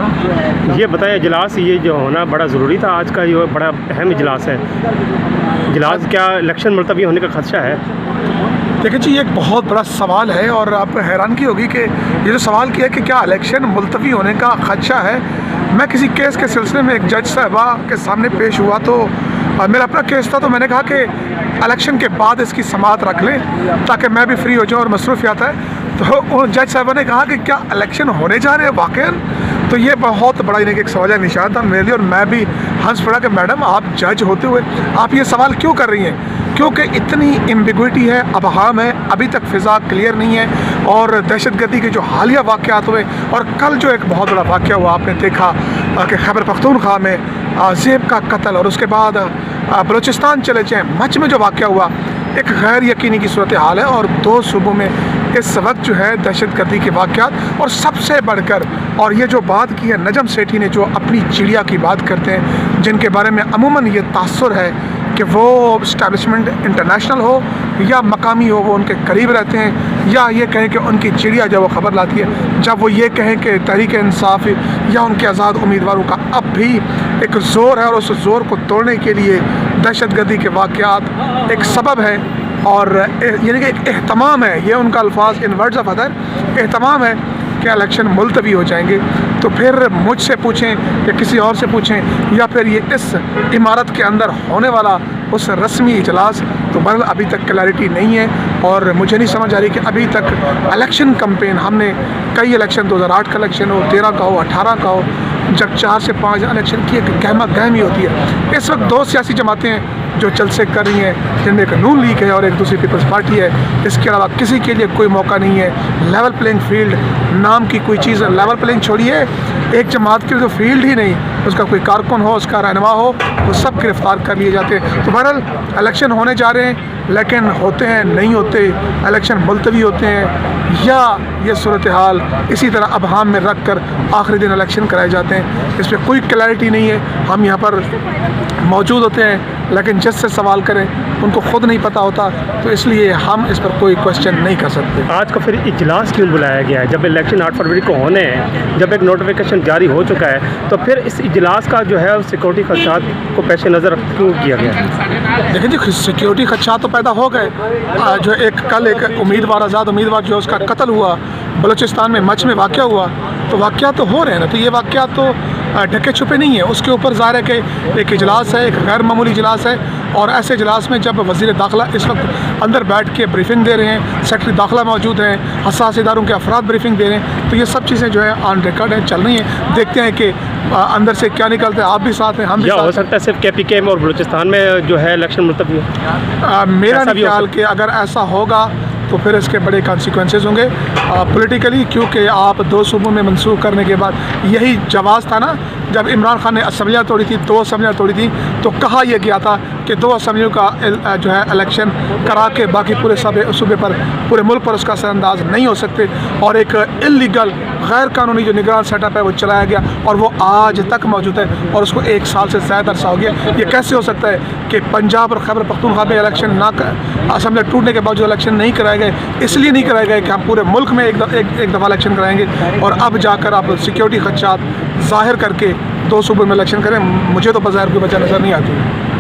हूँ। ये बताएं, इजलास ये जो होना बड़ा ज़रूरी था, आज का ये बड़ा अहम इजलास है। इजलास क्या इलेक्शन मुलतवी होने का खदशा है? देखिए जी, ये एक बहुत बड़ा सवाल है और आप हैरानगी होगी कि ये जो सवाल किया है कि क्या इलेक्शन मुलतवी होने का खदशा है। मैं किसी केस के सिलसिले में एक जज साहबा के सामने पेश हुआ तो मेरा अपना केस था, तो मैंने कहा कि इलेक्शन के बाद इसकी समाअत रख लें ताकि मैं भी फ्री हो जाऊँ और मसरूफियात है। तो जज साहबा ने कहा कि क्या इलेक्शन होने जा रहे हैं वाकई? तो ये बहुत बड़ा इन्हें एक सवाल निशान था मेरे लिए, और मैं भी हंस पड़ा कि मैडम आप जज होते हुए आप ये सवाल क्यों कर रही हैं? क्योंकि इतनी एम्बिग्विटी है, अबहम है, अभी तक फ़िज़ा क्लियर नहीं है। और दहशतगर्दी के जो हालिया वाक़यात हुए और कल जो एक बहुत बड़ा वाक़या हुआ आपने देखा कि खैबर पख्तूनख्वा में ज़ेब का कत्ल, और उसके बाद बलूचिस्तान चले जाएँ मच में जो वाक़या हुआ, एक गैर यकीनी की सूरत हाल है। और 2 सूबों में इस वक्त जो है दहशतगर्दी के वाक़यात, और सबसे बढ़कर और ये जो बात की है नजम सेठी ने, जो अपनी चिड़िया की बात करते हैं, जिनके बारे में अमूमन ये तासुर है कि वो इस्टेब्लिशमेंट इंटरनेशनल हो या मकामी हो, वो उनके करीब रहते हैं, या ये कहें कि उनकी चिड़िया जब वो ख़बर लाती है, जब वो ये कहें कि तहरीक इंसाफ या उनके आज़ाद उम्मीदवारों का अब भी एक ज़ोर है और उस ज़ोर को तोड़ने के लिए दहशतगर्दी के वाक़यात एक सबब है, और यानी कि एक एहतमाम है, ये उनका अल्फाज इन वर्ड्स ऑफ अदर एहतमाम है कि इलेक्शन मुलतवी हो जाएंगे। तो फिर मुझसे पूछें या किसी और से पूछें या फिर ये इस इमारत के अंदर होने वाला उस रस्मी इजलास, तो बहरहाल अभी तक क्लैरिटी नहीं है। और मुझे नहीं समझ आ रही कि अभी तक इलेक्शन कैंपेन, हमने कई इलेक्शन 2008 का इलेक्शन हो, 13 का हो, 18 का हो, जब 4 से 5 इलेक्शन की एक गहमा गहमी होती है। इस वक्त 2 सियासी जमातें जो जलसे कर रही हैं, जिनमें एक नून लीग है और एक दूसरी पीपल्स पार्टी है, इसके अलावा किसी के लिए कोई मौका नहीं है। लेवल प्लेइंग फील्ड नाम की कोई चीज़, लेवल प्लेइंग छोड़िए, एक जमात के लिए तो फील्ड ही नहीं, उसका कोई कारकुन हो, उसका रहनुमा हो, वो सब गिरफ्तार कर लिए जाते हैं। तो बहरहाल इलेक्शन होने जा रहे हैं, लेकिन होते हैं नहीं होते, इलेक्शन मुलतवी होते हैं, या ये सूरत हाल इसी तरह अबहम में रख कर आखिरी दिन इलेक्शन कराए जाते हैं। इस पर कोई क्लैरिटी नहीं है। हम यहाँ पर मौजूद होते हैं, लेकिन जिससे सवाल करें उनको ख़ुद नहीं पता होता, तो इसलिए हम इस पर कोई क्वेश्चन नहीं कर सकते। आज का फिर इजलास क्यों बुलाया गया है? जब इलेक्शन 8 फरवरी को होने हैं, जब एक नोटिफिकेशन जारी हो चुका है, तो फिर इस इजलास का जो है सिक्योरिटी खदशात को पेश नज़र क्यों किया गया है? देखिए जी, सिक्योरिटी खदशात तो पैदा हो गए। जो कल एक उम्मीदवार, आज़ाद उम्मीदवार जो उसका कत्ल हुआ बलूचिस्तान में मच में वाक़या हुआ, तो वाक़या तो हो रहे हैं ना, तो ये वाक़या तो ढके छुपे नहीं है। उसके ऊपर ज़ाहिर है कि एक इजलास है, एक गैर मामूली इजलास है, और ऐसे इजलास में जब वज़ीर दाखिला इस वक्त अंदर बैठ के ब्रीफिंग दे रहे हैं, सेक्रेटरी दाखिला मौजूद हैं, हसास इदारों के अफराद ब्रीफिंग दे रहे हैं, तो ये सब चीज़ें जो है ऑन रिकॉर्ड है, चल रही हैं। देखते हैं कि अंदर से क्या निकलता है। आप भी साथ हैं, हम भी साथ। हो सकता है सिर्फ KPK में और बलूचिस्तान में जो है इलेक्शन मुलतवी हो? मेरा नहीं ख्याल कि अगर ऐसा होगा तो फिर इसके बड़े कॉन्सिक्वेंसेस होंगे पॉलिटिकली, क्योंकि आप 2 सूबों में मनसूख करने के बाद यही जवाब था ना, जब इमरान खान ने असम्बलियाँ तोड़ी थी, 2 असम्बलियाँ तोड़ी थी, तो कहा यह गया था कि 2 असम्बलियों का जो है इलेक्शन करा के बाकी पूरे सूबे पर, पूरे मुल्क पर उसका असरअंदाज नहीं हो सकते, और एक इलीगल गैर कानूनी जो निगरान सेटअप है वो चलाया गया, और वो आज तक मौजूद है, और उसको 1 साल से ज़्यादा अरसा हो गया। ये कैसे हो सकता है कि पंजाब और खैबर पख्तूनख्वा में इलेक्शन ना असम्बली टूटने के बावजूद इलेक्शन नहीं कराए गए? इसलिए नहीं कराए गए कि हम पूरे मुल्क में एक दफ़ा इलेक्शन कराएंगे, और अब जाकर आप सिक्योरिटी खदशात ज़ाहिर करके 2 सूबों में इलेक्शन करें। मुझे तो बाज़ाहिर कोई वजह नज़र नहीं आती।